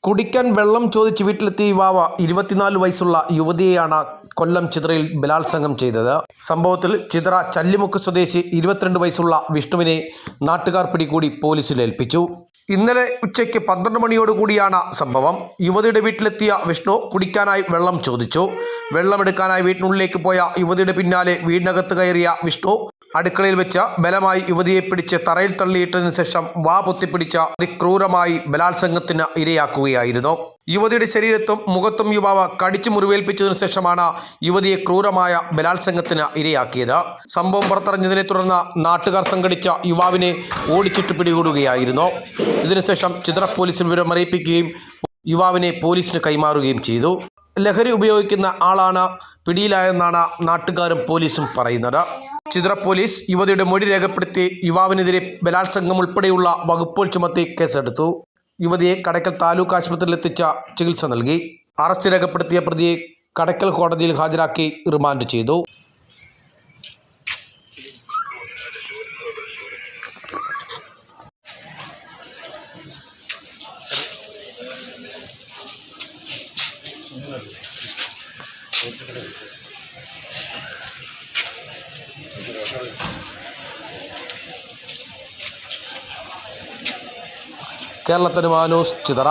കുടിക്കാൻ വെള്ളം ചോദിച്ച് വീട്ടിലെത്തിയ യുവാവ് 24 വയസ്സുള്ള യുവതിയെയാണ് കൊല്ലം ചിതറയിൽ ബലാത്സംഗം ചെയ്തത്. സംഭവത്തിൽ ചിതറ ചല്ലിമുക്ക് സ്വദേശി 22 വയസ്സുള്ള വിഷ്ണുവിനെ നാട്ടുകാർ പിടികൂടി പോലീസിൽ ഏൽപ്പിച്ചു. ഇന്നലെ ഉച്ചയ്ക്ക് 12 മണിയോടുകൂടിയാണ് സംഭവം. യുവതിയുടെ വീട്ടിലെത്തിയ വിഷ്ണു കുടിക്കാനായി വെള്ളം ചോദിച്ചു. വെള്ളമെടുക്കാനായി വീട്ടിനുള്ളിലേക്ക് പോയ യുവതിയുടെ പിന്നാലെ വീടിനകത്ത് കയറിയ വിഷ്ണു അടുക്കളയിൽ വെച്ച് ബലമായി യുവതിയെ പിടിച്ച് തറയിൽ തള്ളിയിട്ടതിനു ശേഷം വാ പൊത്തിപ്പിടിച്ച അതിക്രൂരമായി ബലാത്സംഗത്തിന് ഇരയാക്കുകയായിരുന്നു. യുവതിയുടെ ശരീരത്തും മുഖത്തും യുവാവ് കടിച്ചു മുറിവേൽപ്പിച്ചതിനു ശേഷമാണ് യുവതിയെ ക്രൂരമായ ബലാത്സംഗത്തിന് ഇരയാക്കിയത്. സംഭവം പുറത്തറിഞ്ഞതിനെ തുടർന്ന് നാട്ടുകാർ സംഘടിച്ച യുവാവിനെ ഓടിച്ചിട്ട് പിടികൂടുകയായിരുന്നു. ഇതിനുശേഷം ചിതറ പോലീസിൽ വിവരം അറിയിപ്പിക്കുകയും യുവാവിനെ പോലീസിന് കൈമാറുകയും ചെയ്തു. ലഹരി ഉപയോഗിക്കുന്ന ആളാണ് പിടിയിലായെന്നാണ് നാട്ടുകാരും പോലീസും പറയുന്നത്. ചിതറ പോലീസ് യുവതിയുടെ മൊഴി രേഖപ്പെടുത്തി യുവാവിനെതിരെ ബലാത്സംഗം ഉൾപ്പെടെയുള്ള വകുപ്പുകൾ ചുമത്തി കേസെടുത്തു. യുവതിയെ കടയ്ക്കൽ താലൂക്ക് ആശുപത്രിയിൽ എത്തിച്ച ചികിത്സ നൽകി. അറസ്റ്റ് രേഖപ്പെടുത്തിയ പ്രതിയെ കടയ്ക്കൽ കോടതിയിൽ ഹാജരാക്കി റിമാൻഡ് ചെയ്തു. കേരളത്തിന് മാനൂസ് ചിതറ.